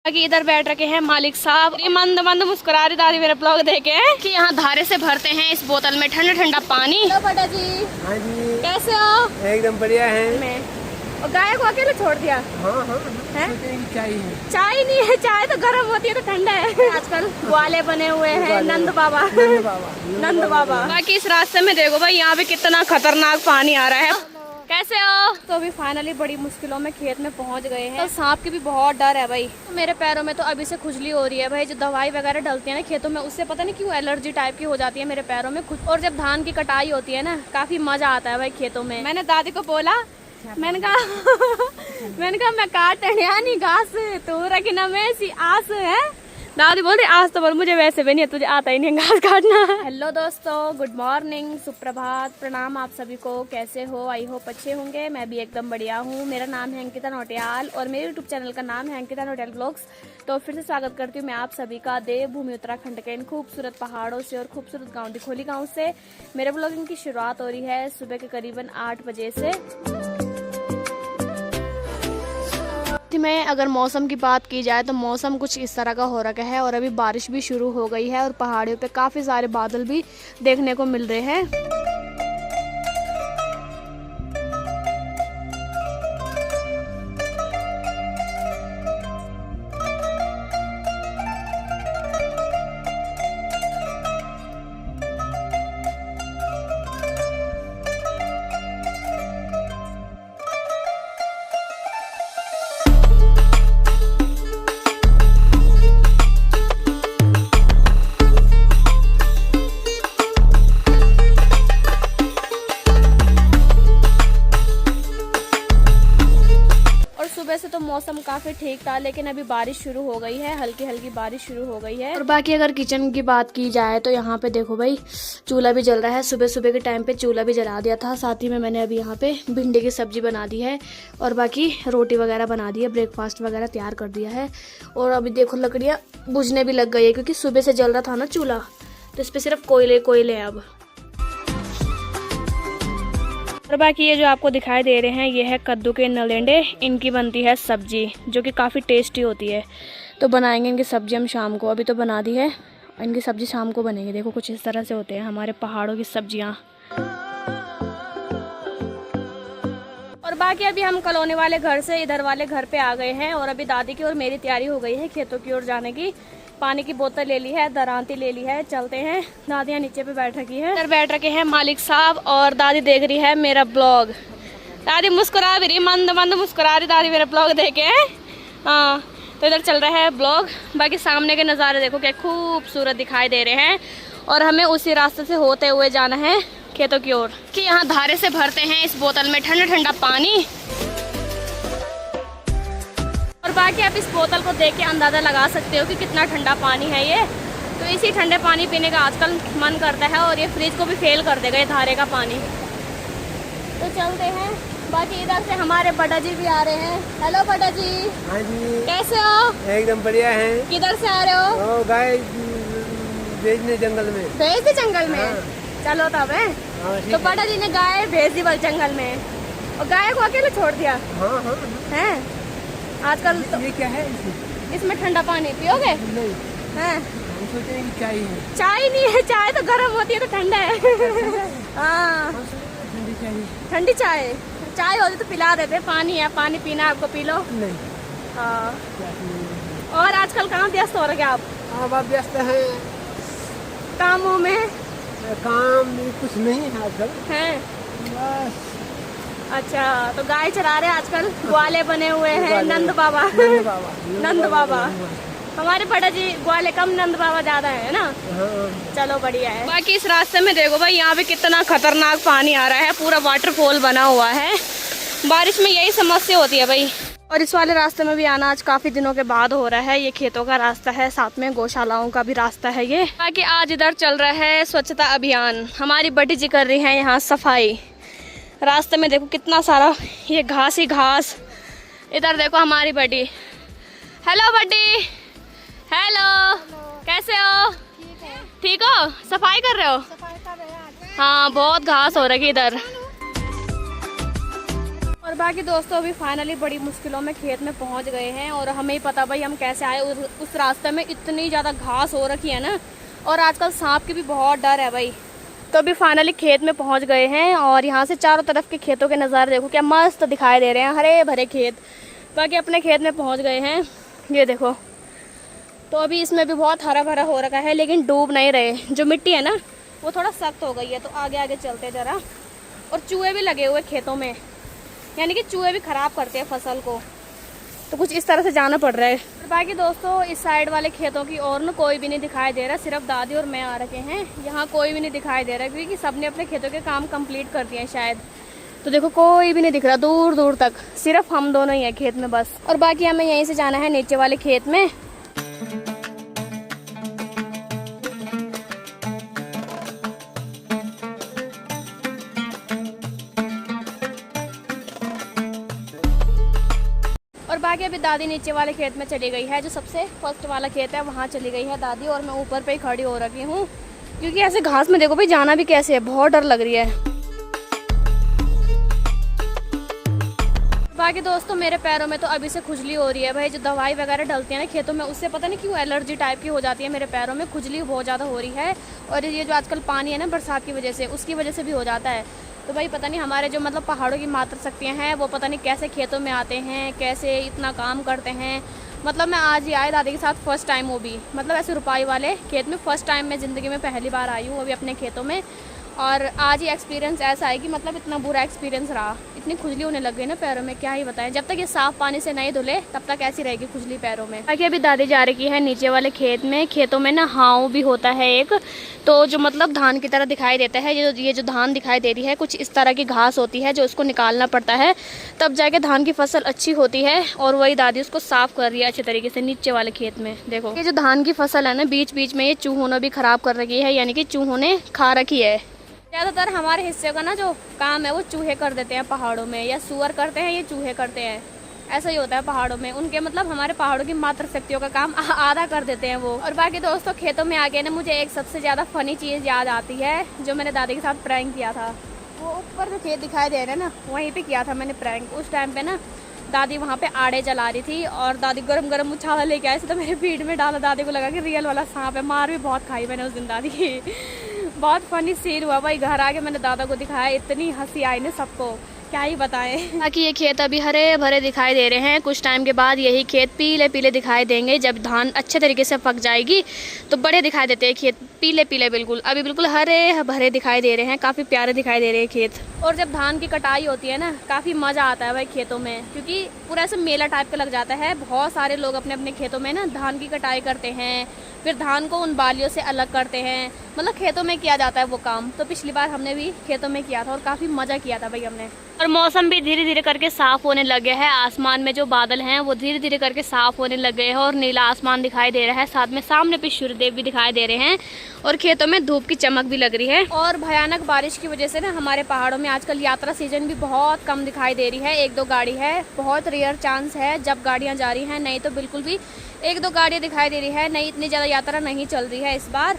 कि इधर बैठ रखे हैं मालिक साहब। ये मंद मंद मुस्कुरा रही दादी मेरे ब्लॉग देखे कि यहाँ धारे से भरते हैं इस बोतल में ठंडा ठंडा पानी। हेलो बड़ा जी। हाँ जी, कैसे हो? एकदम बढ़िया है। मैं और गाय को अकेले छोड़ दिया। हाँ हाँ है? चाय है। चाय नहीं है, चाय तो गर्म होती है तो ठंडा है। आजकल ग्वाले बने हुए हैं नंद बाबा। नंद बाबा। बाकी इस रास्ते में देखो भाई यहाँ पे कितना खतरनाक पानी आ रहा है। कैसे हो? तो अभी फाइनली बड़ी मुश्किलों में खेत में पहुंच गए हैं। तो सांप की भी बहुत डर है भाई। तो मेरे पैरों में तो अभी से खुजली हो रही है भाई। जो दवाई वगैरह डलती है ना खेतों में, उससे पता नहीं क्यों एलर्जी टाइप की हो जाती है मेरे पैरों में खुद। और जब धान की कटाई होती है ना, काफी मजा आता है भाई खेतों में। मैंने दादी को बोला, मैंने कहा मैं काट नहीं घास तो रखी ना मैं सी आस है। दादी बोल रही आज तो बोल मुझे वैसे भी नहीं है, तुझे आता ही नहीं घास काटना। हेलो दोस्तों, गुड मॉर्निंग, सुप्रभात, प्रणाम आप सभी को। कैसे हो? आई होप अच्छे होंगे। मैं भी एकदम बढ़िया हूँ। मेरा नाम है अंकिता नौटियाल और मेरे यूट्यूब चैनल का नाम है अंकिता नौटियाल ब्लॉग्स। तो फिर से स्वागत करती हूँ मैं आप सभी का देवभूमि उत्तराखंड के इन खूबसूरत पहाड़ों से और खूबसूरत गाँव दिखोली गाँव से। मेरे ब्लॉगिंग की शुरुआत हो रही है सुबह के करीबन 8 बजे से। में अगर मौसम की बात की जाए तो मौसम कुछ इस तरह का हो रखा है और अभी बारिश भी शुरू हो गई है और पहाड़ियों पे काफ़ी सारे बादल भी देखने को मिल रहे हैं। सुबह से तो मौसम काफी ठीक था, लेकिन अभी बारिश शुरू हो गई है, हल्की हल्की बारिश शुरू हो गई है। और बाकी अगर किचन की बात की जाए तो यहाँ पे देखो भाई चूल्हा भी जल रहा है। सुबह सुबह के टाइम पे चूल्हा भी जला दिया था। साथ ही में मैंने अभी यहाँ पे भिंडी की सब्जी बना दी है और बाकी रोटी वगैरह बना दी है, ब्रेकफास्ट वगैरह तैयार कर दिया है। और अभी देखो लकड़ियाँ बुझने भी लग गई है क्योंकि सुबह से जल रहा था ना चूल्हा, तो इस पर सिर्फ कोयले अब। और बाकी ये जो आपको दिखाई दे रहे हैं ये है कद्दू के नलेंडे। इनकी बनती है सब्जी जो कि काफ़ी टेस्टी होती है। तो बनाएंगे इनकी सब्जी हम शाम को। अभी तो बना दी है, इनकी सब्जी शाम को बनेगी। देखो कुछ इस तरह से होते हैं हमारे पहाड़ों की सब्जियां। और बाकी अभी हम कॉलोनी वाले घर से इधर वाले घर पे आ गए हैं और अभी दादी की और मेरी तैयारी हो गई है खेतों की ओर जाने की। पानी की बोतल ले ली है, दरांती ले ली है, चलते हैं। दादियाँ नीचे पे बैठ रखी है। इधर बैठ रखे हैं मालिक साहब और दादी देख रही है मेरा ब्लॉग। दादी मुस्कुरा भी रही, मंद मंद मुस्कुरा रही दादी मेरा ब्लॉग देखे। हाँ, तो इधर चल रहा है ब्लॉग। बाकी सामने के नज़ारे देखो क्या खूबसूरत दिखाई दे रहे हैं और हमें उसी रास्ते से होते हुए जाना है खेतों की ओर। कि यहाँ धारे से भरते हैं इस बोतल में ठंडा ठंडा पानी। और बाकी आप इस बोतल को देख के अंदाज़ा लगा सकते हो कि कितना ठंडा पानी है ये। तो इसी ठंडे पानी पीने का आजकल मन करता है और ये फ्रिज को भी फेल कर देगा ये धारे का पानी। तो चलते हैं। बाकी इधर से हमारे बड़ा जी भी आ रहे हैं। हेलो बड़ा जी। हाँ जी, कैसे हो? एकदम बढ़िया है। किधर से आ रहे हो? गाय भेजने जंगल में। भेज दी जंगल में? हाँ। चलो तब है। हाँ, तो बड़ा जी ने गाय भेज दी बल जंगल में और गाय को अकेले छोड़ दिया। हाँ। है आजकल तो ये क्या है इसमें ठंडा पानी पियोगे? नहीं, हैं? हम सोचे कि चाय है। चाय नहीं है, चाय तो गर्म होती है तो ठंडा है। हाँ, ठंडी चाय। ठंडी चाय। चाय होती तो पिला देते। पानी है, पानी पीना आपको पी लो। नहीं। हाँ। और आजकल कहाँ व्यस्त हो रहे आप? अब आप व्यस्त हैं कामों में? काम कुछ नहीं है आजकल। हैं? बस। अच्छा, तो गाय चरा रहे आजकल, ग्वाले बने हुए हैं नंद बाबा। नंद बाबा। हमारे बड़ा जी ग्वाले कम, नंद बाबा ज्यादा है ना। हाँ। चलो बढ़िया है। बाकी इस रास्ते में देखो भाई यहाँ पे कितना खतरनाक पानी आ रहा है, पूरा वाटरफॉल बना हुआ है। बारिश में यही समस्या होती है भाई। और इस वाले रास्ते में भी आना आज काफी दिनों के बाद हो रहा है। ये खेतों का रास्ता है, साथ में गौशालाओं का भी रास्ता है ये। बाकी आज इधर चल रहा है स्वच्छता अभियान। हमारी बड़ी जी कर रही है यहाँ सफाई। रास्ते में देखो कितना सारा ये घास ही घास। इधर देखो हमारी बड़ी। हेलो बड़ी। हेलो, कैसे हो? ठीक हो? सफाई कर रहे हो? हाँ, बहुत घास हो रही है इधर। और और बाकी दोस्तों अभी फाइनली बड़ी मुश्किलों में खेत में पहुंच गए हैं और हमें ही पता भाई हम कैसे आए। उस रास्ते में इतनी ज़्यादा घास हो रखी है ना, और आजकल सांप की भी बहुत डर है भाई। तो अभी फाइनली खेत में पहुंच गए हैं और यहाँ से चारों तरफ के खेतों के नज़ारे देखो क्या मस्त दिखाई दे रहे हैं, हरे भरे खेत। बाकी अपने खेत में पहुँच गए हैं, ये देखो। तो अभी इसमें भी बहुत हरा भरा हो रखा है लेकिन डूब नहीं रहे। जो मिट्टी है ना वो थोड़ा सख्त हो गई है, तो आगे आगे चलते ज़रा। और चूहे भी लगे हुए खेतों में, यानी कि चूहे भी ख़राब करते हैं फसल को, तो कुछ इस तरह से जाना पड़ रहा है। और बाकी दोस्तों इस साइड वाले खेतों की ओर ना कोई भी नहीं दिखाई दे रहा, सिर्फ दादी और मैं आ रखे हैं। यहाँ कोई भी नहीं दिखाई दे रहा क्योंकि सबने अपने खेतों के काम कंप्लीट कर दिए हैं शायद। तो देखो कोई भी नहीं दिख रहा दूर दूर तक, सिर्फ हम दोनों ही हैं खेत में बस। और बाकी हमें यहीं से जाना है नीचे वाले खेत में। और बाकी अभी दादी नीचे वाले खेत में चली गई है, जो सबसे फर्स्ट वाला खेत है वहाँ चली गई है दादी, और मैं ऊपर पे ही खड़ी हो रखी हूँ क्योंकि ऐसे घास में देखो भाई जाना भी कैसे है, बहुत डर लग रही है। बाकी दोस्तों मेरे पैरों में तो अभी से खुजली हो रही है भाई। जो दवाई वगैरह डलती है ना खेतों में, उससे पता नहीं क्यों एलर्जी टाइप की हो जाती है मेरे पैरों में, खुजली बहुत ज़्यादा हो रही है। और ये जो आजकल पानी है ना बरसात की वजह से, उसकी वजह से भी हो जाता है। तो भाई पता नहीं हमारे जो मतलब पहाड़ों की मातृ शक्तियाँ हैं वो पता नहीं कैसे खेतों में आते हैं, कैसे इतना काम करते हैं। मतलब मैं आज ही आई दादी के साथ फर्स्ट टाइम, वो भी मतलब ऐसे रुपाई वाले खेत में फर्स्ट टाइम मैं ज़िंदगी में पहली बार आई हूँ अभी अपने खेतों में। और आज ही एक्सपीरियंस ऐसा है कि मतलब इतना बुरा एक्सपीरियंस रहा, इतनी खुजली होने लग गई ना पैरों में, क्या ही बताएं। जब तक ये साफ पानी से नहीं धुले तब तक ऐसी रहेगी खुजली पैरों में। बाकी अभी दादी जा रही है नीचे वाले खेत में। खेतों में ना हाव भी होता है एक, तो जो मतलब धान की तरह दिखाई देता है। ये जो धान दिखाई दे रही है कुछ इस तरह की घास होती है जो उसको निकालना पड़ता है, तब जाके धान की फसल अच्छी होती है। और वही दादी उसको साफ कर रही है अच्छे तरीके से नीचे वाले खेत में। देखो ये जो धान की फसल है ना, बीच बीच में ये चूहों ने भी खराब कर रखी है, यानी कि चूहों ने खा रखी है। ज़्यादातर हमारे हिस्से का ना जो काम है वो चूहे कर देते हैं पहाड़ों में, या सुअर करते हैं, ये चूहे करते हैं। ऐसा ही होता है पहाड़ों में, उनके मतलब हमारे पहाड़ों की मातृ शक्तियों का काम आधा कर देते हैं वो। और बाकी दोस्तों खेतों में आके ना मुझे एक सबसे ज़्यादा फनी चीज़ याद आती है, जो मैंने दादी के साथ प्रैंक किया था। वो ऊपर जो खेत दिखाई दे रहे हैं ना, वहीं पे किया था मैंने प्रैंक। उस टाइम पे ना दादी वहाँ पे आड़े जला रही थी और दादी गरम गरम उछाला लेके आए थे, तो मेरे पीठ में डाला। दादी को लगा कि रियल वाला सांप है, मार भी बहुत खाई मैंने उस दिन दादी की। बहुत फनी सीन हुआ भाई। घर आके मैंने दादा को दिखाया, इतनी हंसी आई ना सबको, क्या ही बताएं। बाकी ये खेत अभी हरे भरे दिखाई दे रहे हैं, कुछ टाइम के बाद यही खेत पीले पीले दिखाई देंगे। जब धान अच्छे तरीके से पक जाएगी तो बड़े दिखाई देते हैं खेत, पीले पीले बिल्कुल। अभी बिल्कुल हरे भरे दिखाई दे रहे हैं, काफ़ी प्यारे दिखाई दे रहे हैं खेत। और जब धान की कटाई होती है ना, काफ़ी मज़ा आता है भाई खेतों में, क्योंकि पूरा ऐसे मेला टाइप का लग जाता है। बहुत सारे लोग अपने अपने खेतों में ना धान की कटाई करते हैं, फिर धान को उन बालियों से अलग करते हैं। मतलब खेतों में किया जाता है वो काम। तो पिछली बार हमने भी खेतों में किया था और काफ़ी मज़ा किया था भाई हमने। और मौसम भी धीरे धीरे करके साफ़ होने लग गया है। आसमान में जो बादल हैं वो धीरे धीरे करके साफ़ होने लग गए हैं और नीला आसमान दिखाई दे रहा है। साथ में सामने पे सूर्यदेव भी दिखाई दे रहे हैं और खेतों में धूप की चमक भी लग रही है। और भयानक बारिश की वजह से ना हमारे पहाड़ों में आजकल यात्रा सीजन भी बहुत कम दिखाई दे रही है। एक दो गाड़ी है, बहुत रेयर चांस है जब गाड़ियाँ जा रही हैं, नहीं तो बिल्कुल भी एक दो गाड़ियाँ दिखाई दे रही है। नहीं, इतनी ज़्यादा यात्रा नहीं चल रही है इस बार।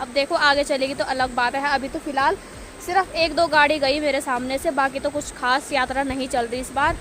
अब देखो आगे चलेगी तो अलग बात है। अभी तो फिलहाल सिर्फ एक दो गाड़ी गई मेरे सामने से, बाकी तो कुछ खास यात्रा नहीं चल रही इस बार।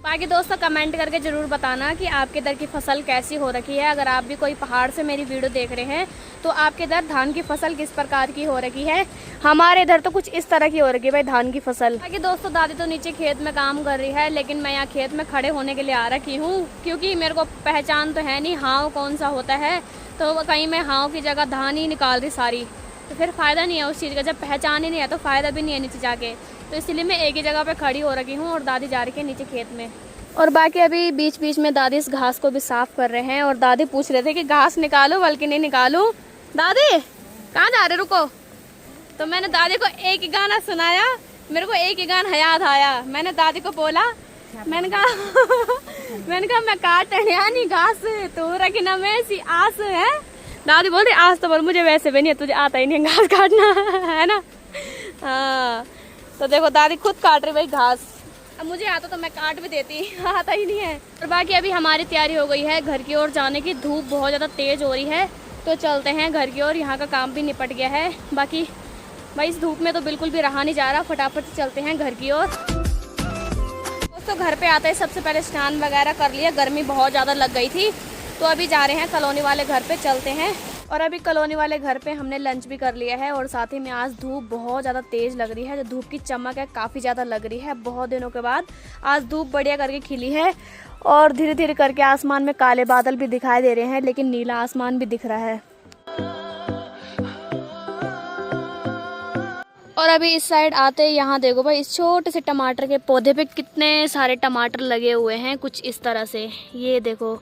बाकी दोस्तों कमेंट करके ज़रूर बताना कि आपके इधर की फसल कैसी हो रखी है। अगर आप भी कोई पहाड़ से मेरी वीडियो देख रहे हैं तो आपके इधर धान की फसल किस प्रकार की हो रखी है। हमारे इधर तो कुछ इस तरह की हो रखी है भाई धान की फसल। बाकी दोस्तों दादी तो नीचे खेत में काम कर रही है, लेकिन मैं यहाँ खेत में खड़े होने के लिए आ रखी हूँ, क्योंकि मेरे को पहचान तो है नहीं हाव कौन सा होता है। तो कहीं मैं हाव की जगह धान ही निकाल रही सारी, तो फिर फ़ायदा नहीं है उस चीज़ का। जब पहचान ही नहीं है तो फ़ायदा भी नहीं है नीचे जाके। तो इसलिए मैं एक ही जगह पे खड़ी हो रखी हूँ और दादी जा रही है नीचे खेत में। और बाकी अभी बीच बीच में दादी इस घास को भी साफ़ कर रहे हैं। और दादी पूछ रहे थे कि घास निकालो बल्कि नहीं निकालूं। दादी कहाँ जा रहे, रुको। तो मैंने दादी को एक ही गाना सुनाया, मेरे को एक ही गाना याद आया। मैंने दादी को बोला, मैंने कहा मैं काटने नहीं घास तो रखी ना मैं सी आस है। दादी बोल रही आज तो बोल मुझे वैसे भी नहीं है, तुझे आता ही नहीं घास काटना है ना। हाँ तो देखो दादी खुद काट रही भाई घास। अब मुझे आता तो मैं काट भी देती, आता ही नहीं है। और बाकी अभी हमारी तैयारी हो गई है घर की ओर जाने की। धूप बहुत ज़्यादा तेज़ हो रही है तो चलते हैं घर की ओर। यहाँ का काम भी निपट गया है। बाकी भाई इस धूप में तो बिल्कुल भी रहा नहीं जा रहा, फटाफट से चलते हैं घर की ओर। दोस्तों घर पे आते ही सबसे पहले स्नान वगैरह कर लिया, गर्मी बहुत ज़्यादा लग गई थी। तो अभी जा रहे हैं कॉलोनी वाले घर पे, चलते हैं। और अभी कॉलोनी वाले घर पे हमने लंच भी कर लिया है। और साथ ही में आज धूप बहुत ज़्यादा तेज़ लग रही है, जो धूप की चमक है काफ़ी ज़्यादा लग रही है। बहुत दिनों के बाद आज धूप बढ़िया करके खिली है। और धीरे धीरे करके आसमान में काले बादल भी दिखाई दे रहे हैं, लेकिन नीला आसमान भी दिख रहा है। और अभी इस साइड आते यहाँ देखो भाई, इस छोटे से टमाटर के पौधे पे कितने सारे टमाटर लगे हुए हैं, कुछ इस तरह से, ये देखो।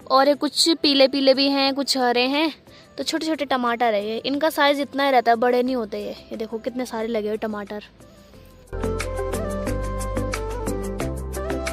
और ये कुछ पीले पीले भी हैं, कुछ हरे हैं। तो छोटे छोटे टमाटर है ये, इनका साइज इतना ही रहता है, बड़े नहीं होते ये देखो कितने सारे लगे हुए टमाटर।